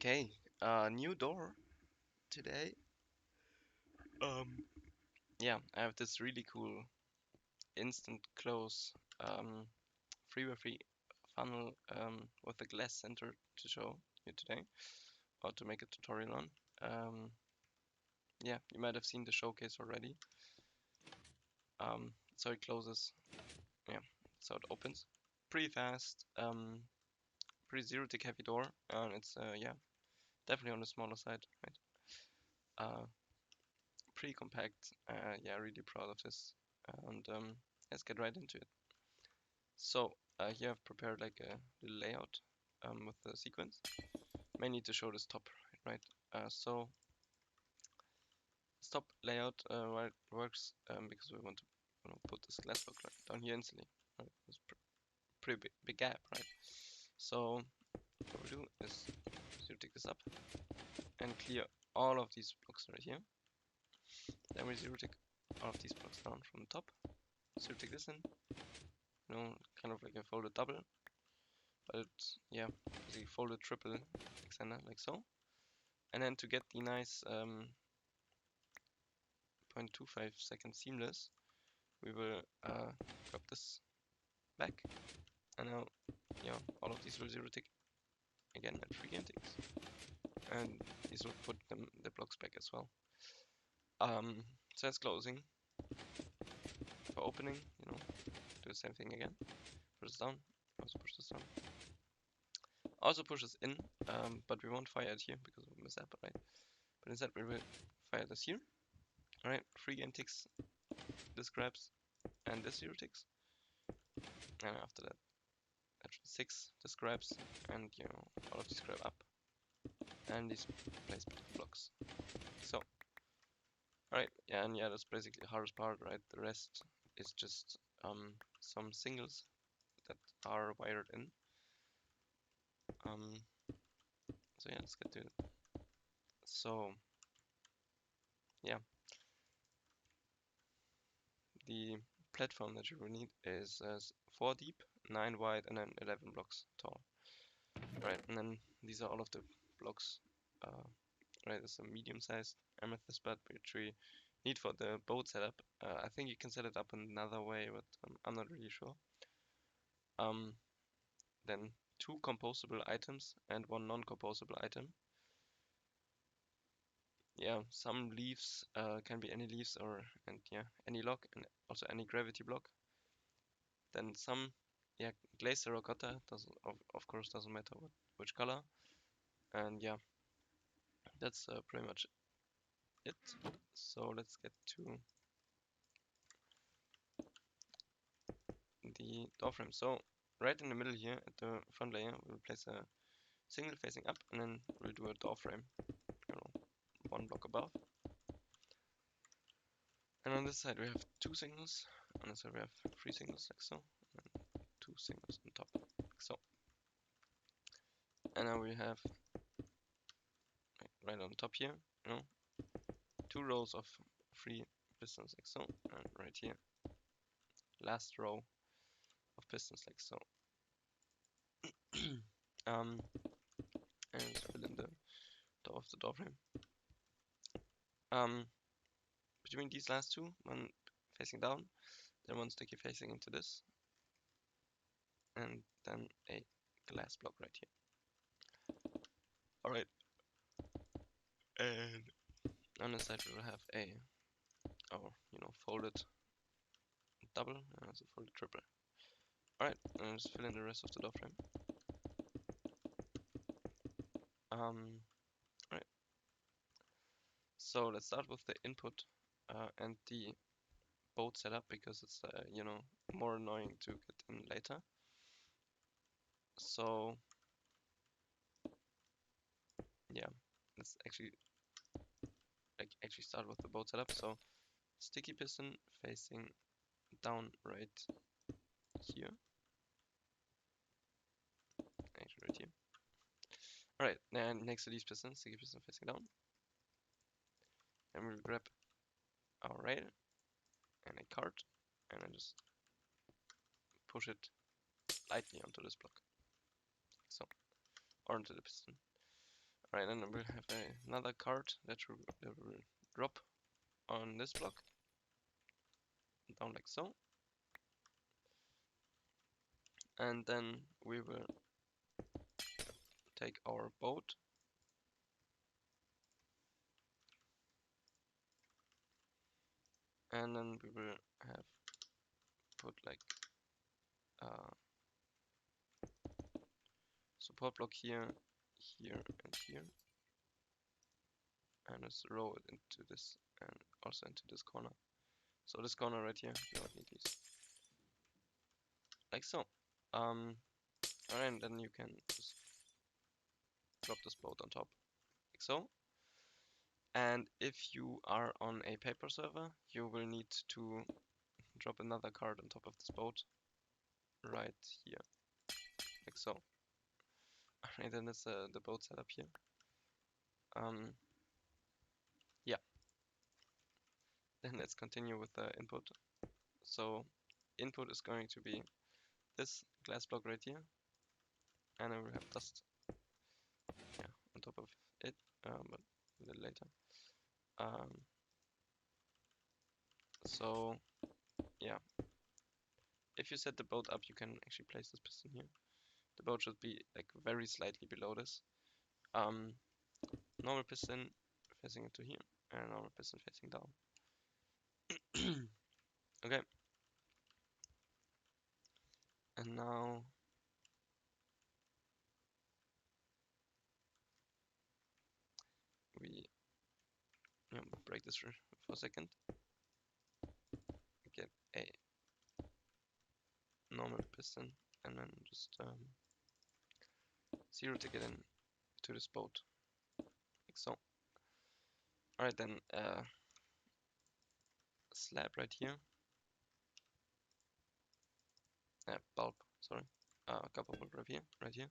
Okay, new door today. Um, yeah, I have this really cool instant close freeware free funnel with a glass center to show you today, or to make a tutorial on. Um, yeah, you might have seen the showcase already. So it closes, yeah, so it opens pretty fast. Pretty zero tick heavy door, and it's yeah, definitely on the smaller side, right? Uh, Pretty compact. Yeah, really proud of this. And let's get right into it. So here I've prepared like a little layout with the sequence. May need to show this top, right? So this top layout works because we want to put this glass block right down here instantly. Right? It's pretty big gap, right? So what we do is zero tick this up and clear all of these blocks right here. Then we zero tick all of these blocks down from the top. Zero tick this in, kind of like a folded double, but yeah, basically folded triple extender like so. And then to get the nice 0.25 second seamless, we will grab this back, and now all of these will zero tick again at 3 game ticks, and these will put the blocks back as well. So that's closing. For opening, do the same thing again. Push this down, also push this down. Also push this in, but we won't fire it here because we'll miss that, right? But instead we will fire this here. Alright, 3 game ticks, this grabs, and this 0 ticks. And after that, actually 6, this grabs, and all of these grab up. And these place blocks. So, alright, yeah, and yeah, that's basically the hardest part, right? The rest is just some singles that are wired in. So yeah, let's get to it. So, yeah, the platform that you will need is 4 deep, 9 wide, and then 11 blocks tall. Right, and then these are all of the blocks. Right, it's a medium-sized amethyst bud which we need for the boat setup. I think you can set it up another way, but I'm not really sure. Then 2 composable items and 1 non-composable item. Yeah, some leaves can be any leaves and any lock, and also any gravity block. Then some glazed terracotta, doesn't of course doesn't matter which color. And yeah, that's pretty much it. So let's get to the door frame. So right in the middle here at the front layer, we'll place a single facing up, and then we'll do a door frame, 1 block above. And on this side we have 2 singles, on this side we have 3 singles like so, and 2 singles on top like so. And now we have right on top here, 2 rows of 3 pistons like so, and right here, last row of pistons like so. And fill in the top of the door frame. Between these last 2, one facing down, then one sticky facing into this, and then a glass block right here. Alright, and on the side we will have folded double, and also folded triple. Alright, and just fill in the rest of the door frame. Right. So let's start with the input and the boat setup, because it's more annoying to get in later. So yeah, let's actually start with the boat setup. So sticky piston facing down right here. Actually right here. Alright, then next to these pistons, sticky piston facing down. And we'll grab our rail and a cart, and then just push it lightly onto this block. So, or onto the piston. Right, and then we'll have another card that will drop on this block, down like so. And then we will take our boat and then we will have put like support block here, here, and here, and just row it into this and also into this corner. So this corner right here, we don't need these. Like so. And then you can just drop this boat on top, like so. And if you are on a paper server, you will need to drop another card on top of this boat, right here, like so. Alright, then that's the boat setup here. Yeah. Then let's continue with the input. So input is going to be this glass block right here, and I will have dust, yeah, on top of it, but a little later. So yeah, if you set the boat up, you can actually place this piston here. The boat should be like very slightly below this. Normal piston facing into here, and normal piston facing down. Okay. And now we break this for a second. Get a normal piston and then just zero ticket in to this boat, like so. Alright, then slab right here, bulb, sorry, copper bulb right here.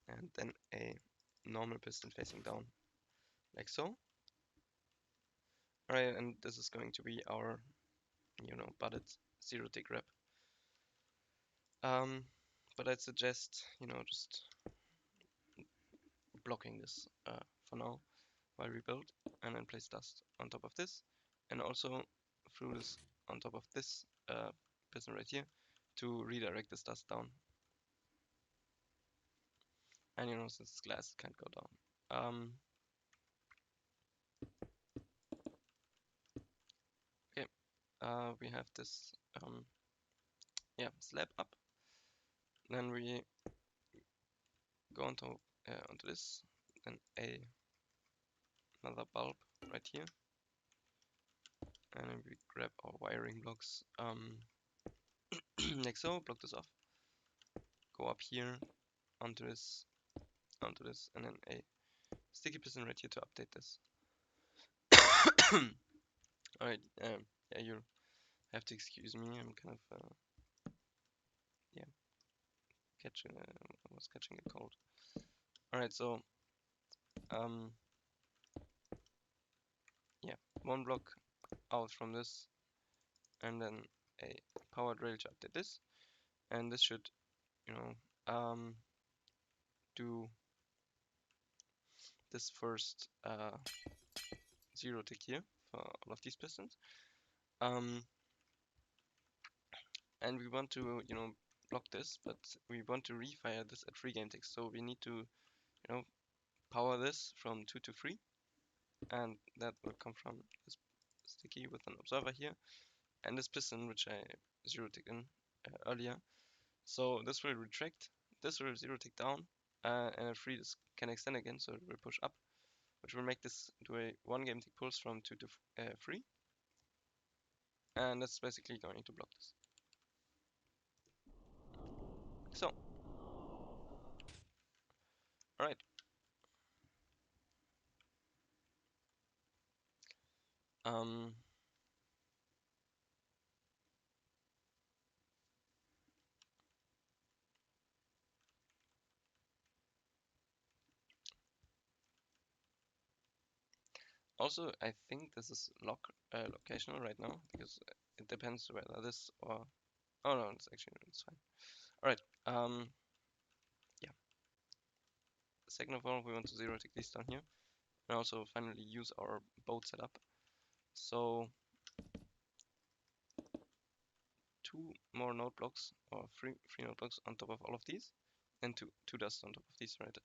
And then a normal piston facing down, like so. Alright, and this is going to be our, butted zero tick wrap. But I'd suggest, just blocking this for now while we build, and then place dust on top of this, and also through this on top of this piston right here to redirect this dust down. And since it's glass, it can't go down. Okay, we have this slab up. Then we go onto this, then another bulb right here, and then we grab our wiring blocks like so, block this off, go up here onto this, and then a sticky piston right here to update this. Alright, yeah, you have to excuse me, I'm kind of I was catching a cold. Alright, so yeah, one block out from this, and then a powered rail to update this, and this should do this first zero tick here for all of these pistons. And we want to block this, but we want to refire this at 3 game ticks, so we need to power this from 2 to 3, and that will come from this sticky with an observer here, and this piston which I zero ticked in earlier. So this will retract, this will zero tick down, and at 3 this can extend again, so it will push up, which will make this do a 1 game tick pulse from 2 to 3, and that's basically going to block this. So, alright. Also, I think this is locational right now, because it depends whether this or... Oh no, it's fine. Alright, yeah. Second of all, we want to zero tick these down here, and also finally use our boat setup. So 2 more node blocks, or three node blocks on top of all of these, and two dust on top of these right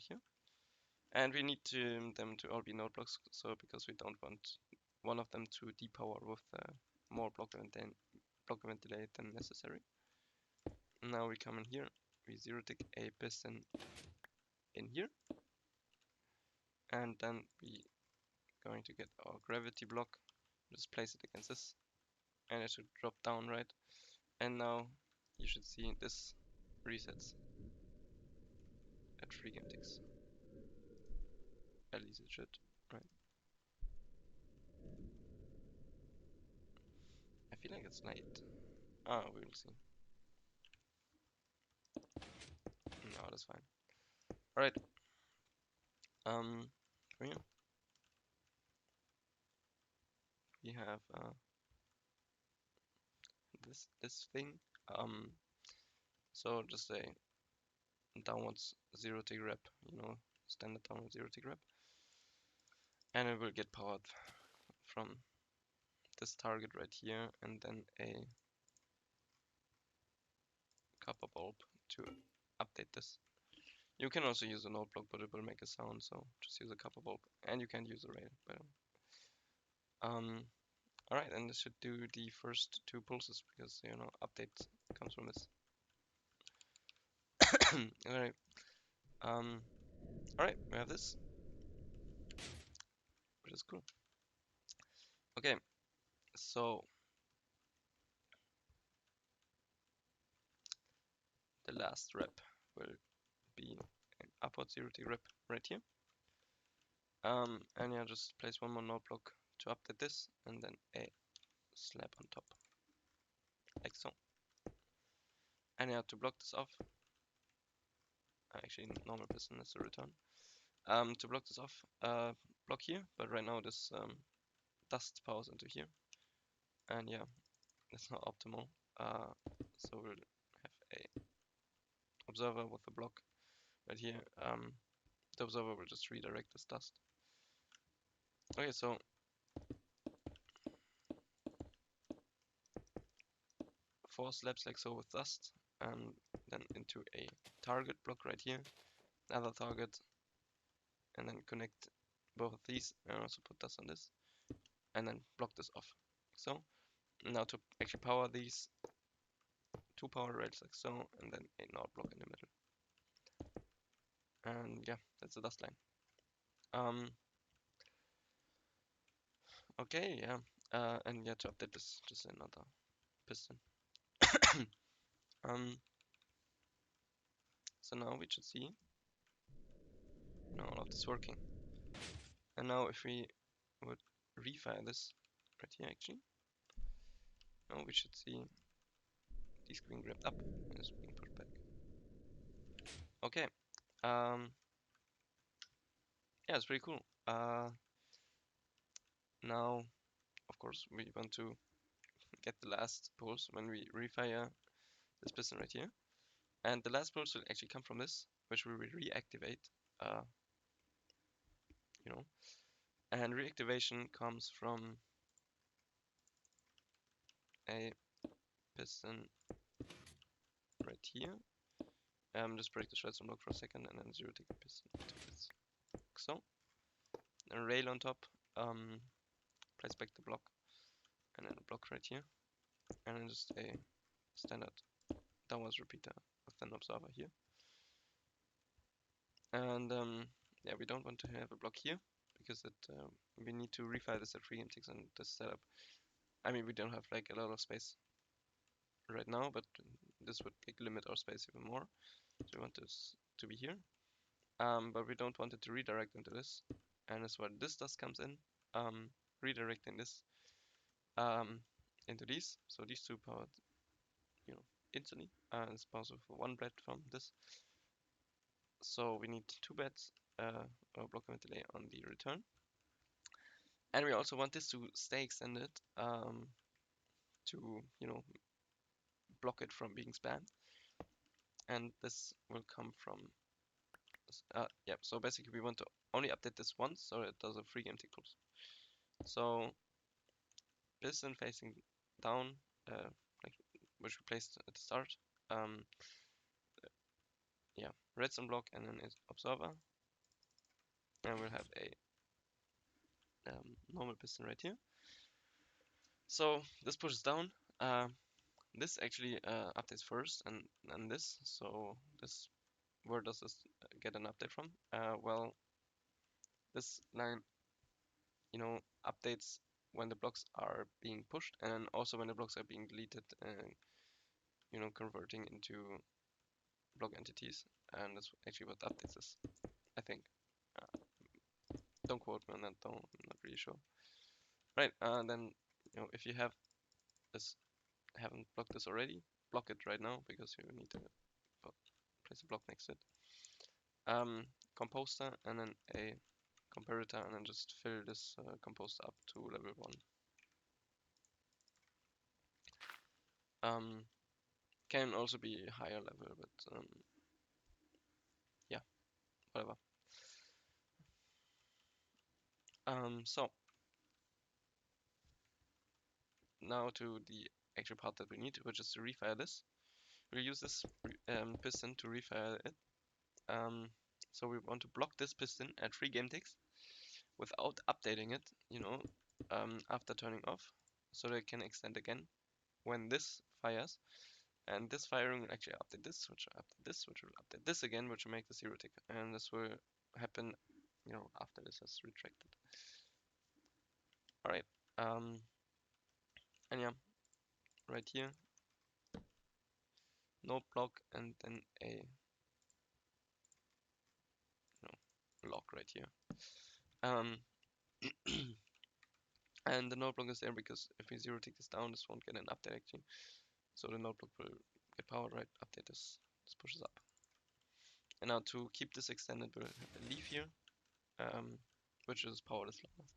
here. And we need them to all be node blocks, so because we don't want one of them to depower with more block event delay than necessary. Now we come in here, we zero tick a piston in here, and then we going to get our gravity block, just place it against this, and it should drop down, right? And now you should see this resets at 3 game ticks. At least it should, right? I feel like it's late. Ah, we will see. No, that's fine. Alright. Here we have this thing. So just a downwards 0 tick rep, standard downward 0 tick rep, and it will get powered from this target right here, and then a copper bulb to update this. You can also use a node block, but it will make a sound, so just use a copper bulb, and you can use a rail. But alright, and this should do the first 2 pulses because update comes from this. Alright. Alright, we have this, which is cool. Okay, so the last rep will be an upward 0 tick rep right here. And yeah, just place one more node block to update this, and then a slab on top, like so. And yeah, to block this off, actually normal piston is the return. To block this off, block here, but right now this dust powers into here, and yeah, it's not optimal. So we'll have a observer with a block right here. The observer will just redirect this dust. Okay, so 4 slabs like so with dust, and then into a target block right here, another target, and then connect both of these, and also put dust on this, and then block this off. So now to actually power these 2 power rails like so, and then a node block in the middle. And yeah, that's the dust line. Okay, yeah, and yeah, to update this, just another piston. So now we should see all of this working. And now if we would refire this right here, actually, now we should see these being grabbed up and it's being put back. Okay, yeah, it's pretty cool. Now, of course, we want to get the last pulse when we refire this piston right here. And the last pulse will actually come from this, which we will reactivate, and reactivation comes from a piston right here. Just break the shreds and block for a second, and then zero tick the piston to this, like so. And rail on top, place back the block, and then a block right here, and then just a standard downwards repeater with an observer here. And yeah, we don't want to have a block here because we need to refire this at 3 game ticks and this setup. I mean, we don't have like a lot of space right now, but this would like limit our space even more. So we want this to be here, but we don't want it to redirect into this, and that's where this dust comes in, redirecting this into these. So these 2 powered, instantly. It's powers with 1 blade from this. So we need 2 beds, or block event delay on the return. And we also want this to stay extended, to block it from being spammed. and this will come from yeah, so basically we want to only update this once so it does a free game tick pulse. So piston facing down, like which we placed at the start. Um, yeah, redstone block and then observer, and we'll have a normal piston right here. So this pushes down. This actually updates first, and this. So this, where does this get an update from? Well, this line, updates when the blocks are being pushed, and also when the blocks are being deleted, and converting into block entities. And that's actually what updates this, I think. Uh, don't quote me on that, though. I'm not really sure. Right, then if you have this, haven't blocked this already, block it right now because you need to place a block next to it. Composter and then a comparator, and then just fill this composter up to level 1. Can also be higher level, but yeah, whatever. So now to the actual part that we need, which is to refire this. We'll use this piston to refire it. So we want to block this piston at 3 game ticks without updating it, after turning off, so that it can extend again when this fires. And this firing will actually update this, which will update this, which will update this again, which will make the 0 tick. And this will happen, after this has retracted. Alright. And yeah, right here, no block, and then a lock right here. Um, and the node block is there because if we 0 tick this down, this won't get an update actually. So the node block will get powered, right? Update this. This pushes up. And now to keep this extended, we'll have a leaf here, which is powerless lava.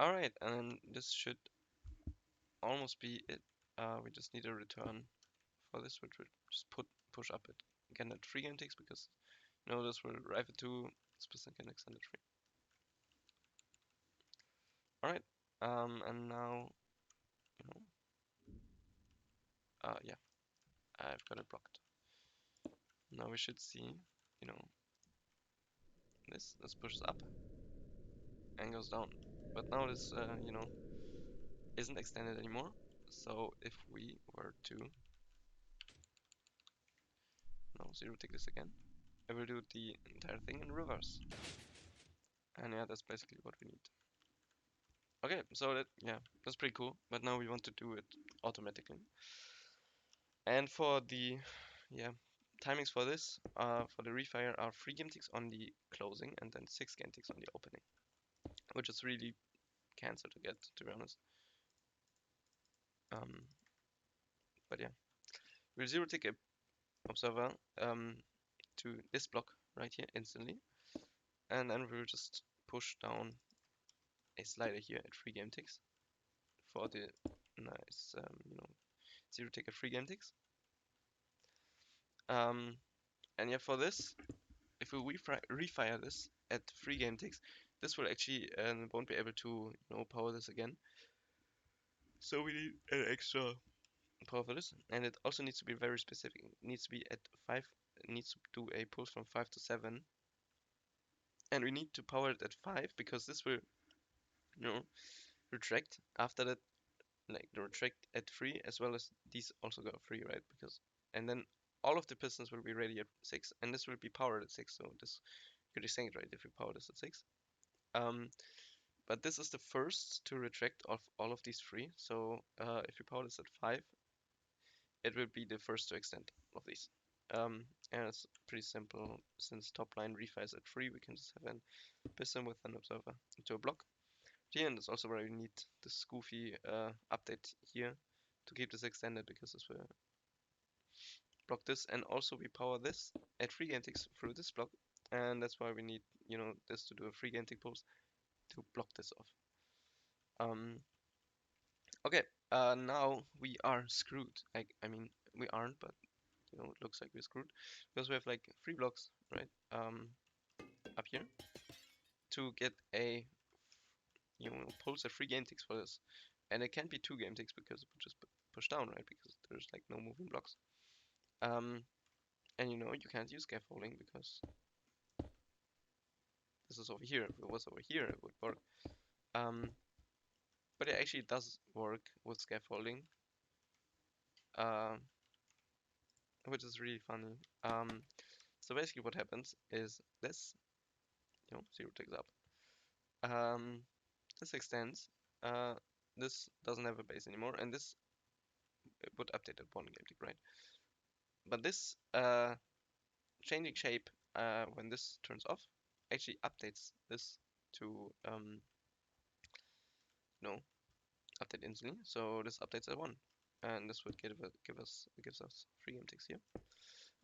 Alright, and this should almost be it. We just need a return for this, which will just push up it again at 3 antics because this will arrive at 2, this piston can extend at 3. Alright, and now, yeah, I've got it blocked. Now we should see, this pushes up and goes down. But now this, isn't extended anymore. So if we were to, 0 tick this again, I will do the entire thing in reverse. And yeah, that's basically what we need. Okay, so that's pretty cool. But now we want to do it automatically. And for the, timings for this, for the refire are 3 game ticks on the closing and then 6 game ticks on the opening, which is really cancer to get, to be honest. But yeah, we'll 0 tick a observer to this block right here instantly, and then we'll just push down a slider here at 3 game ticks for the nice 0 tick at 3 game ticks. And yeah, for this, if we refire this at 3 game ticks, this will actually won't be able to power this again. So we need an extra power for this, and it also needs to be very specific. It needs to be at 5. It needs to do a pulse from 5 to 7, and we need to power it at 5 because this will retract after that, like the retract at 3 as well as these also go 3, right? And then all of the pistons will be ready at 6, and this will be powered at 6. So this could be synced, right, if we power this at 6. But this is the first to retract of all of these 3. So if we power this at 5, it will be the first to extend of these. And it's pretty simple. Since top line refires at 3, we can just have a piston with an observer into a block. Here, and that's also where we need this goofy update here to keep this extended, because this will block this, and also we power this at 3 gantics through this block, and that's why we need this to do a 3 gantic pulse to block this off. Okay, now we are screwed. I mean, we aren't, but you know, it looks like we're screwed because we have like 3 blocks, right? Up here to get a, you know, pulse at 3 game ticks for this, and it can't be 2 game ticks because it would just push down, right? Because there's like no moving blocks. And you know, you can't use scaffolding because this is over here. If it was over here, it would work. But it actually does work with scaffolding, which is really funny. So basically what happens is this, you know, 0 ticks up. This extends. This doesn't have a base anymore, and this it would update at 1 game tick, right? But this changing shape when this turns off actually updates this to you know, update instantly. So this updates at 1, and this would gives us 3 game ticks here.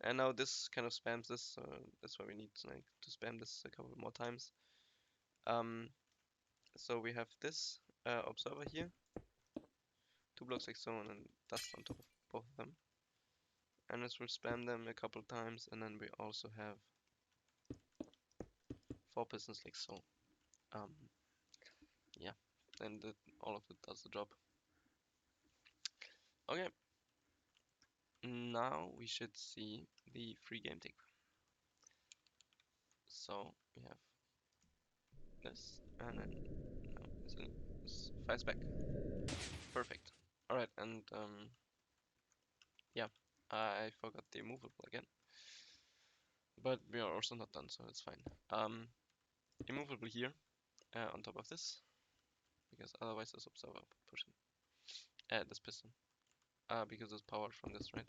And now this kind of spams this, so that's why we need like to spam this a couple more times. So we have this observer here, 2 blocks like so, and then dust on top of both of them. And this will spam them a couple times, and then we also have 4 pistons like so. Yeah, and all of it does the job. Okay, now we should see the free game tick. So we have this, and then this fires back. Perfect. Alright, and yeah, I forgot the movable again. But we are also not done, so it's fine. Immovable here on top of this, because otherwise this observer pushing this piston, because it's powered from this, right?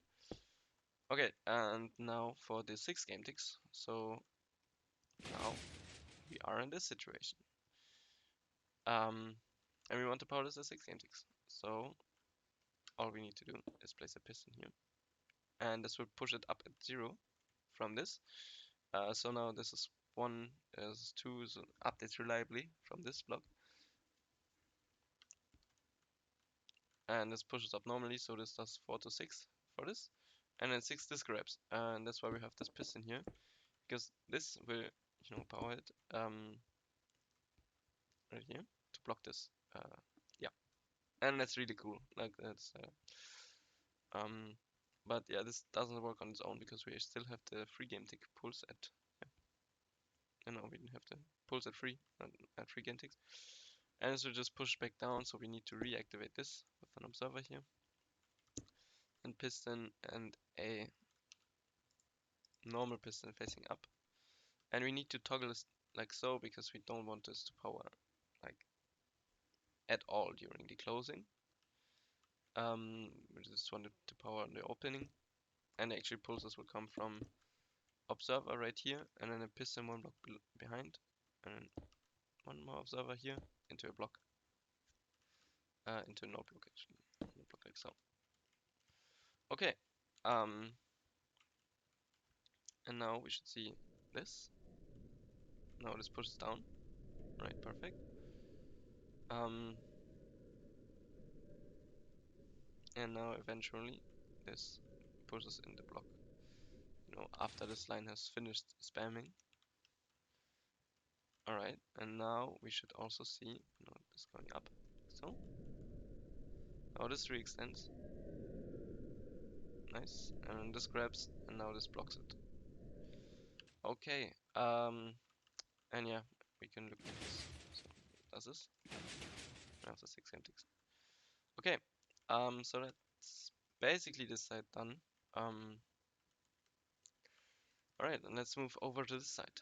Okay, and now for the 6 game ticks. So now we are in this situation. And we want to power this as 6 game ticks. So all we need to do is place a piston here, and this will push it up at 0 from this. So now this is 1, is 2, so updates reliably from this block. And this pushes up normally, so this does 4 to 6 for this. And then 6 this grabs, and that's why we have this piston here, because this will, you know, power it right here to block this. Yeah, and that's really cool. Like that's but yeah, this doesn't work on its own because we still have the free game tick pulse at, yeah. No, we didn't have the pulse at 3 at 3 game ticks, and this will just push back down. So we need to reactivate this with an observer here, and piston, and a normal piston facing up. And we need to toggle this like so because we don't want this to power like at all during the closing. We just want it to power on the opening, and the actual pulses will come from observer right here, and then a piston 1 block behind, and then 1 more observer here into a block, into a node block actually, node block like so. Okay, and now we should see this. Now this pushes down, right? Perfect. And now eventually this pushes in the block, you know, after this line has finished spamming. Alright, and now we should also see, you know, this going up, so. Now this re-extends. Nice, and this grabs, and now this blocks it. Okay, and yeah, we can look at this. So, does this? After 6 antics. Okay, so that's basically this side done. Alright, and let's move over to this side.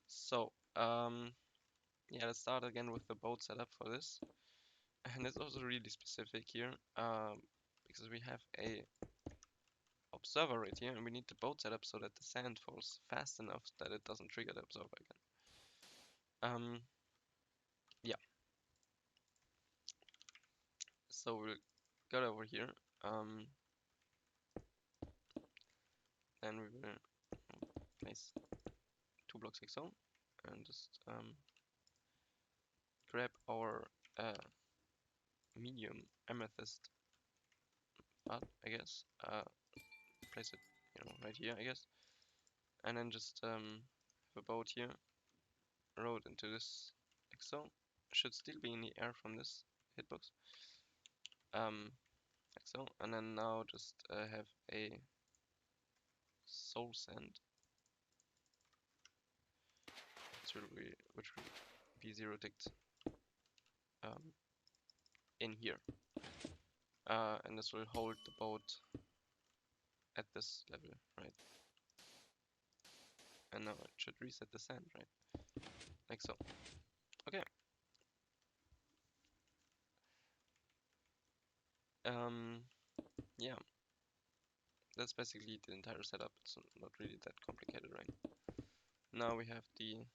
So, yeah, let's start again with the boat setup for this. And it's also really specific here, because we have a observer right here, and we need the boat setup so that the sand falls fast enough that it doesn't trigger the observer again. Yeah. So we'll go over here, and we will place 2 blocks like so, and just grab our medium amethyst, but I guess place it, right here, I guess. And then just have a boat here, row it into this like so. Should still be in the air from this hitbox. Like so. And then now just have a soul sand, which will be zero ticked in here. And this will hold the boat at this level, right? And now it should reset the sand, right? Like so. Okay. Yeah. That's basically the entire setup. It's not really that complicated, right? Now we have the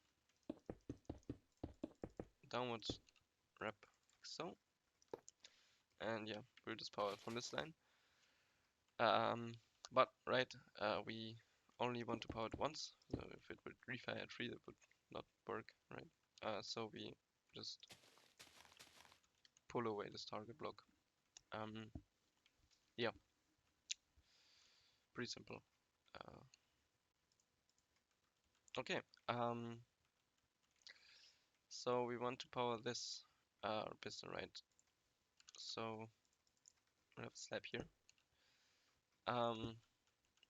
downwards wrap like so. And yeah, we'll just power it from this line. But right, we only want to power it once. So if it would refire at 3, that would not work, right? So we just pull away this target block. Yeah, pretty simple. Okay. So we want to power this piston, right? So we have a slab here.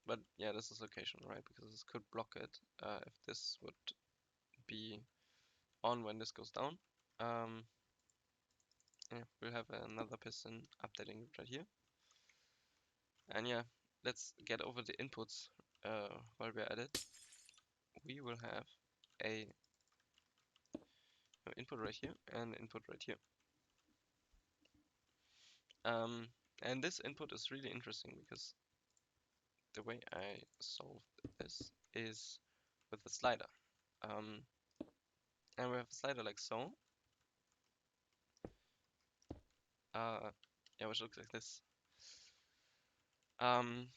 But yeah, this is occasional, right? Because this could block it if this would be on when this goes down. Yeah, we'll have another piston updating right here. And yeah, let's get over the inputs while we're at it. We will have a input right here and input right here. And this input is really interesting because the way I solved this is with a slider. And we have a slider like so. Yeah, which looks like this. And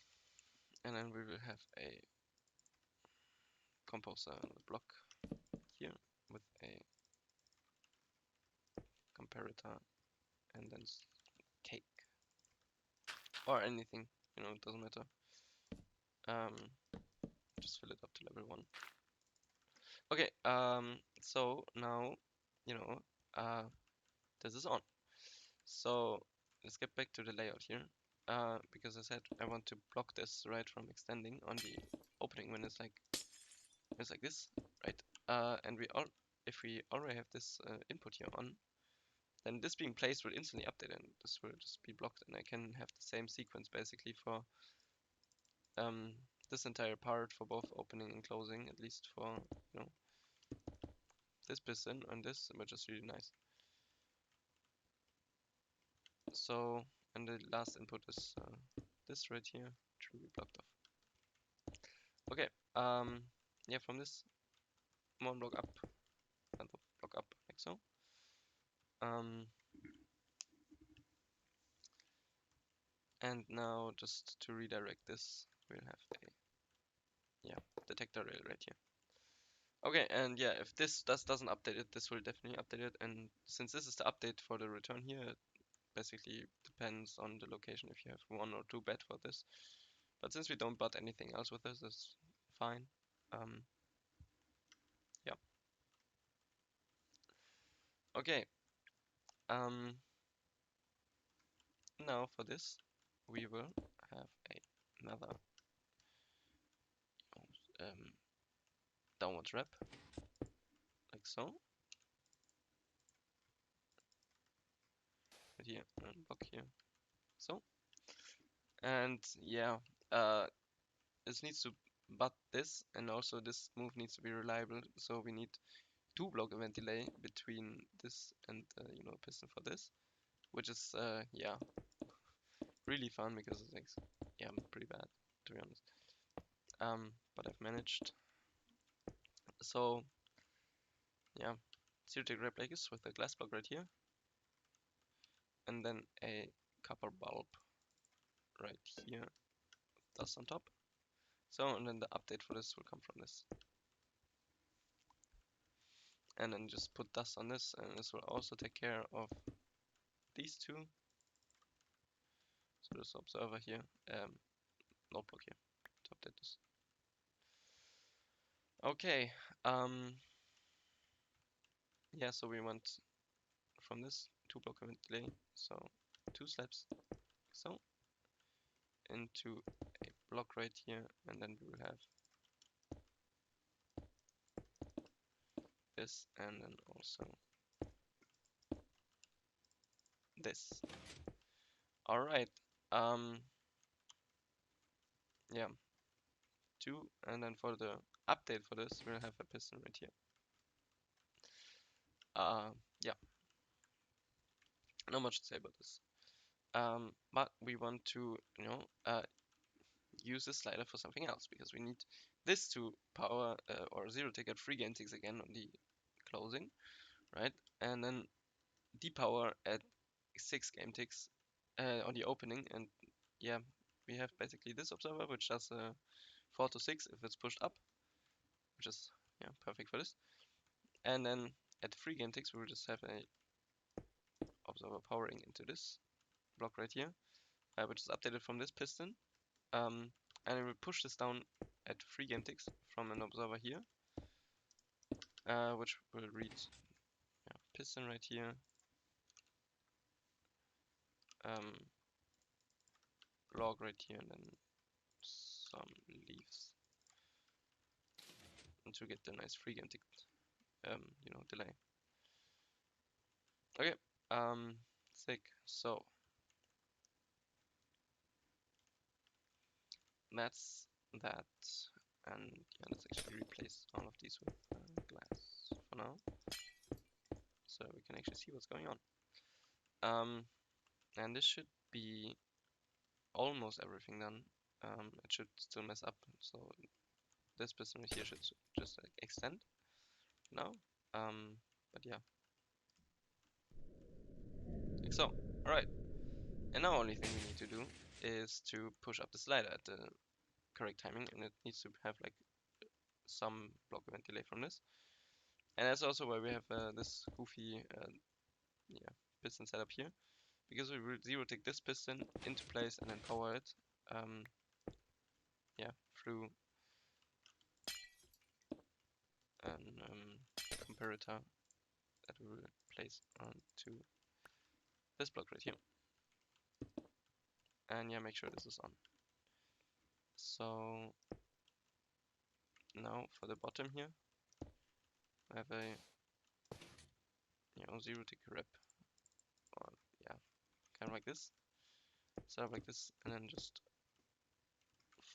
then we will have a composer block here with a comparator and then cake or anything, it doesn't matter. Just fill it up to level 1. Okay, so now, this is on. So let's get back to the layout here. Because I said I want to block this right from extending on the opening when it's like this, right? And if we already have this input here on, then this being placed will instantly update and this will just be blocked, and I can have the same sequence basically for this entire part for both opening and closing, at least for this piston and this, which is really nice. So, and the last input is this right here, which will be blocked off. Okay, yeah, from this one block up, another block up, like so. And now just to redirect this, we'll have a detector rail right here. Okay, and yeah, if this doesn't update it, this will definitely update it. And since this is the update for the return here, it basically depends on the location if you have 1 or 2 bed for this. But since we don't butt anything else with this, it's fine. Yeah. Okay. Now for this, we will have another downwards wrap, like so. Right here and block here, so. And yeah, this needs to butt this, and also this move needs to be reliable. So we need 2 block event delay between this and piston for this, which is yeah, really fun because it's like pretty bad to be honest. But I've managed. So yeah, zero tick wrap like this with a glass block right here, and then a copper bulb right here, dust on top. So, and then the update for this will come from this. And then just put dust on this, and this will also take care of these 2. So this observer here, node block here. to update this. Okay. Yeah, so we went from this 2 block event delay, so 2 steps, so into a block right here, and then we will have this, and then also this. All right. Yeah. 2, and then for the update for this, we'll have a piston right here. Yeah. Not much to say about this. But we want to, use this slider for something else, because we need this to power or zero tick at 3 game ticks again on the closing, right? And then depower at 6 game ticks on the opening. And yeah, we have basically this observer, which does 4 to 6 if it's pushed up, which is perfect for this. And then at 3 game ticks, we will just have a observer powering into this block right here, which is updated from this piston. And it will push this down at 3 game ticks from an observer here, which will read piston right here, log right here, and then some leaves to get the nice 3 game tick delay. Okay, sick. So that's that, and yeah, let's actually replace all of these with glass for now, so we can actually see what's going on. And this should be almost everything done. It should still mess up, so this piston right here should just like extend now. But yeah, like so. All right, and now only thing we need to do is to push up the slider at the correct timing, and it needs to have like some block event delay from this. And that's also why we have this goofy piston setup here, because we will zero tick this piston into place and then power it through an comparator that we will place onto this block right here. And yeah, make sure this is on. So now for the bottom here, I have a zero tick rep, or kind of like this, set up like this, and then just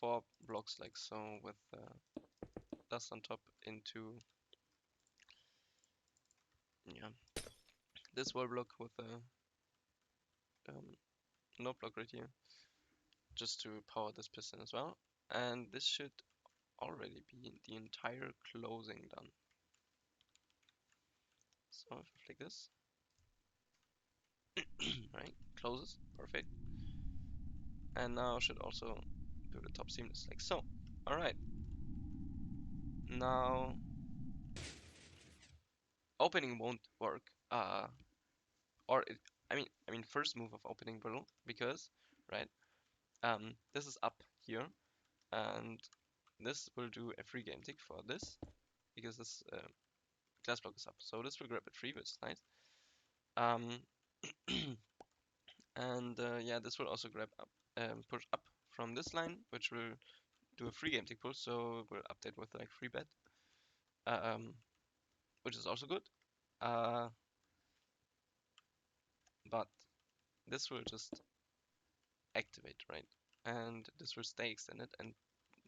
4 blocks like so with dust on top into this wall block with a no block right here, just to power this piston as well. And this should already be the entire closing done. So if I flick this, right, closes, perfect. And now should also do the top seamless like so. All right. Now opening won't work. I mean first move of opening will, because right, this is up here, and this will do a free game tick for this, because this glass block is up. So this will grab a 3, which is nice. And yeah, this will also grab up, push up from this line, which will do a free game tick pull. So we'll update with like 3 bet, which is also good. But this will just activate, right? And this will stay extended and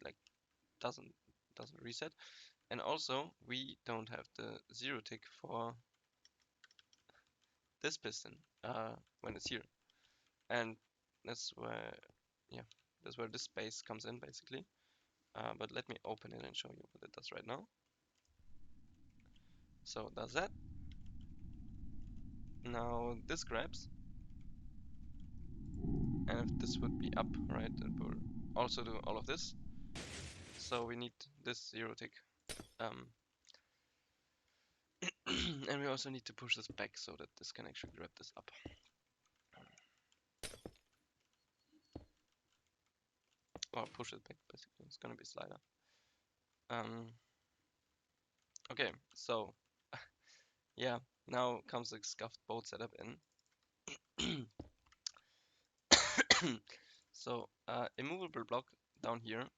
like doesn't reset. And also we don't have the zero tick for this piston when it's here, and that's where this space comes in basically. But let me open it and show you what it does right now. So it does that. Now this grabs, and if this would be up, right, it will also do all of this. So we need this zero tick, and we also need to push this back so that this can actually grab this up. or push it back basically. It's gonna be slider. Okay, so yeah, now comes the scuffed boat setup in. So immovable block down here,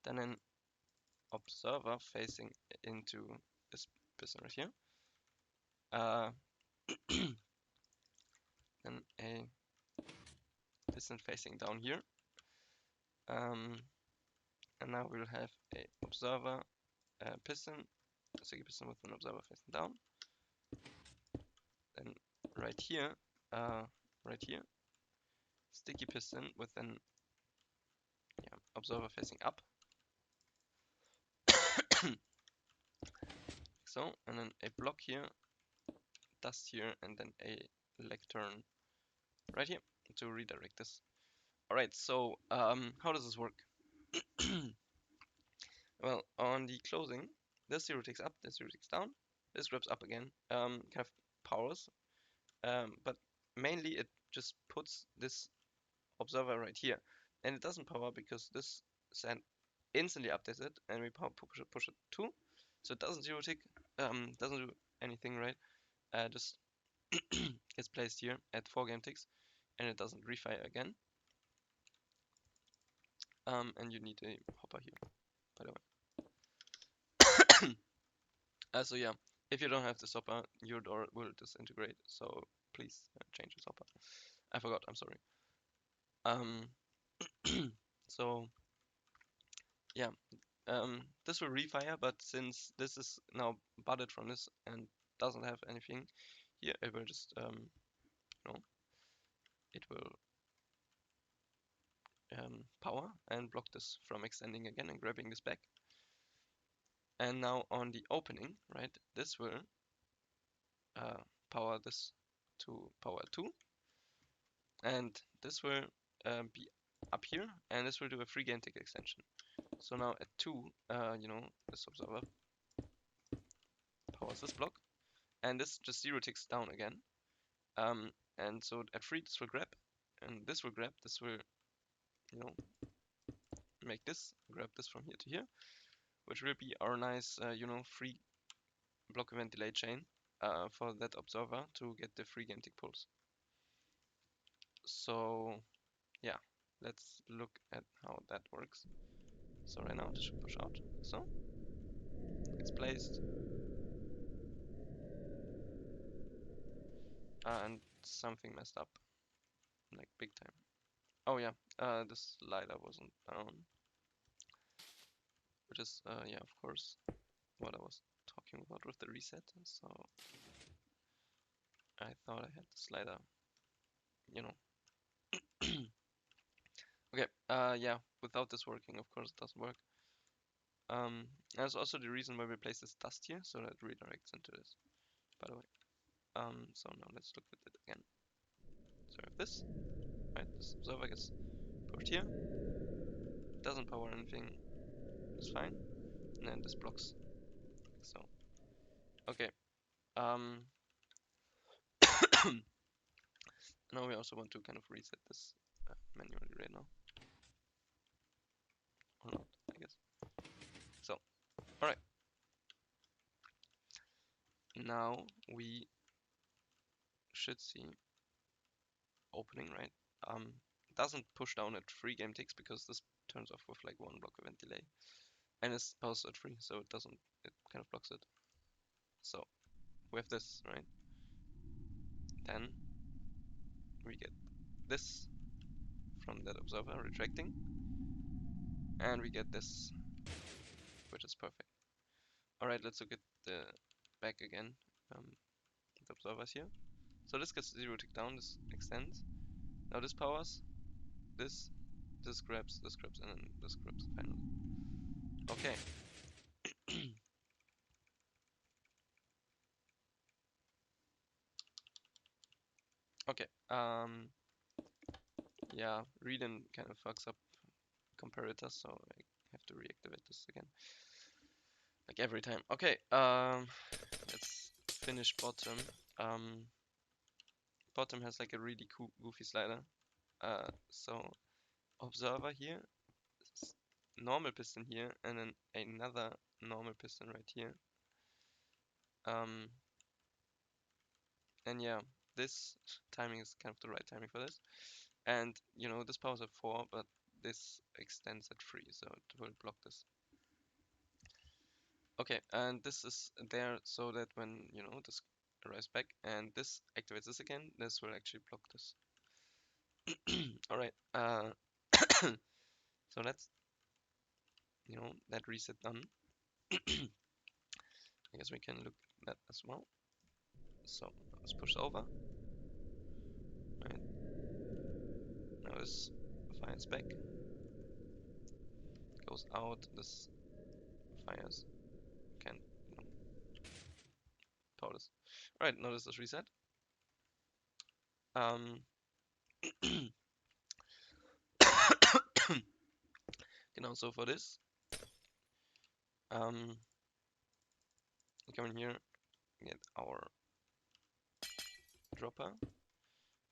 then an observer facing into this piston right here. Then a piston facing down here. And now we'll have a observer piston, a sticky piston with an observer facing down. Then right here, sticky piston with an observer facing up. So, and then a block here, dust here, and then a lectern right here to redirect this. Alright, so how does this work? Well, on the closing, this zero ticks up, this zero ticks down, this grabs up again, kind of powers, but mainly it just puts this observer right here, and it doesn't power because this sand instantly updates it, and we push it too, so it doesn't zero tick, doesn't do anything, right? Just gets placed here at 4 game ticks, and it doesn't refire again. And you need a hopper here, by the way. So yeah, if you don't have this hopper, your door will disintegrate, so please change this hopper. I forgot, I'm sorry. So yeah, this will refire, but since this is now budded from this and doesn't have anything here, it will just it will power and block this from extending again and grabbing this back. And now on the opening, right, this will power this to power 2, and this will be up here, and this will do a free game tick extension. So now at 2, this observer powers this block, and this just zero ticks down again. And so at 3 this will grab, and this will grab, this will, make this, grab this from here to here, which will be our nice, free block event delay chain for that observer to get the free game tick pulse. So yeah, let's look at how that works. So right now this should push out, so it's placed, and something messed up, like big time. Oh yeah, this slider wasn't down, which is yeah, of course, what I was talking about with the reset. So I thought I had the slider, Okay, yeah, without this working, of course, it doesn't work. That's also the reason why we place this dust here, so that it redirects into this, by the way. So now let's look at it again. So we have this, right? This observer gets pushed here, doesn't power anything, it's fine, and then this blocks, like so. Okay, now we also want to kind of reset this manually right now. Or not, I guess. So, alright. Now we should see opening, right? Doesn't push down at 3 game ticks because this turns off with like 1 block event delay. And it's paused at 3, so it kind of blocks it. So, we have this, right? Then we get this from that observer retracting. And we get this, which is perfect. Alright, let's look at the back again. The observers here. So this gets 0 tick down, this extends. Now this powers, this grabs, and then this grabs finally. Okay. Okay. Yeah, reading kind of fucks up comparators, so I have to reactivate this again. Like every time. Okay, let's finish bottom. Bottom has like a really cool goofy slider. So observer here normal piston here and then another normal piston right here. And yeah, this timing is kind of the right timing for this. And you know, this powers at 4, but this extends at 3, so it will block this. Okay, and this is there so that when, you know, this arrives back and this activates this again, this will actually block this. Alright, so that's, you know, that reset done. I guess we can look at that as well. So let's push over. Right. Now this fires back. Goes out, this fires. Can, you know, power this. Alright, now this is reset. Genau, so for this. We come in here, get our dropper,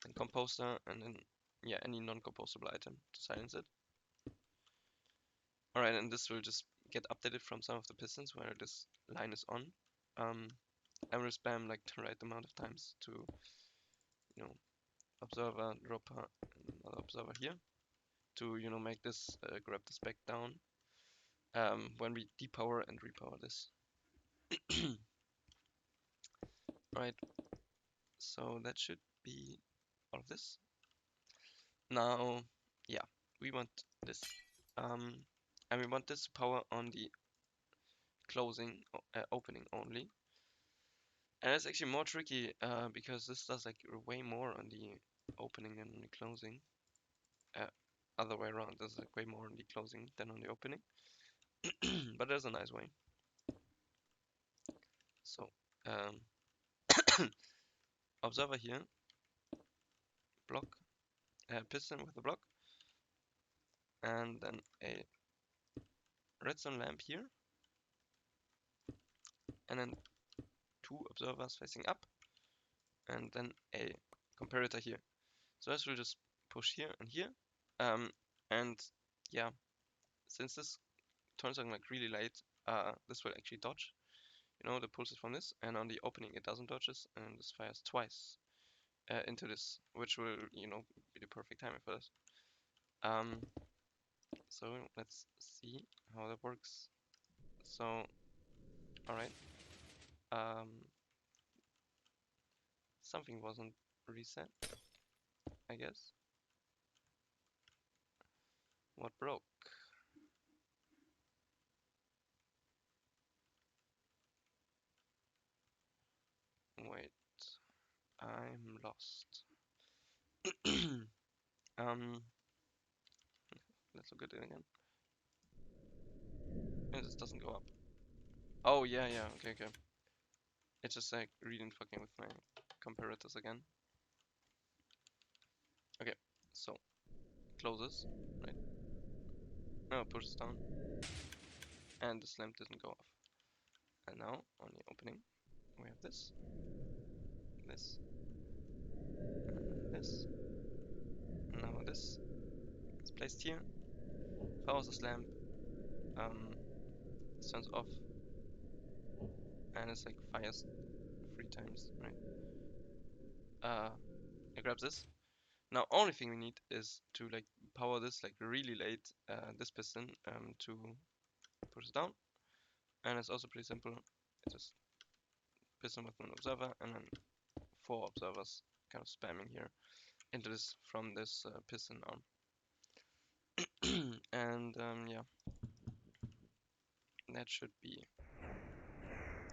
then composter, and then yeah, any non-compostable item to silence it. Alright, and this will just get updated from some of the pistons where this line is on. I will spam like the right amount of times to, you know, observer, dropper, and another observer here to, you know, make this grab this back down when we depower and repower this. Right, so that should be all of this. Now, yeah, we want this, and we want this power on the closing, opening only. And it's actually more tricky because this does like way more on the opening than on the closing. Other way around, there's like way more on the closing than on the opening. But there's a nice way. So, observer here, block, piston with a block, and then a redstone lamp here, and then 2 observers facing up, and then a comparator here. So this will just push here and here, and yeah, since this turns on like really late, this will actually dodge, you know, the pulses from this, and on the opening it doesn't dodges, and this fires twice into this, which will, you know, be the perfect timing for this. So let's see how that works. So, alright, something wasn't reset, I guess. What broke? Wait, I'm lost. Let's look at it again. And this doesn't go up. Oh yeah, okay. It's just like reading fucking with my comparators again. Okay, so closes, right? Now it pushes down, and this lamp didn't go off. And now on the opening, we have this, this, and this. And now this is placed here. Powers this lamp. This turns off, and it's like fires 3 times, right? It grabs this. Now only thing we need is to like power this like really late, this piston, to push it down. And it's also pretty simple. It's just piston with an observer and then 4 observers kind of spamming here into this from this piston arm. And yeah, that should be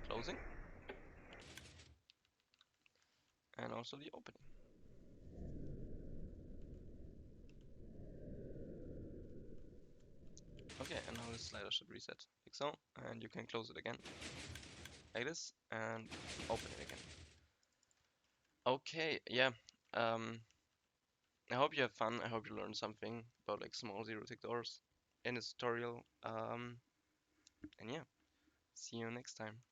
closing and also the opening. Okay, and now this slider should reset like so, and you can close it again like this and open it again. Okay, yeah. I hope you have fun. I hope you learned something about like small zero-tick doors in this tutorial. And yeah, see you next time.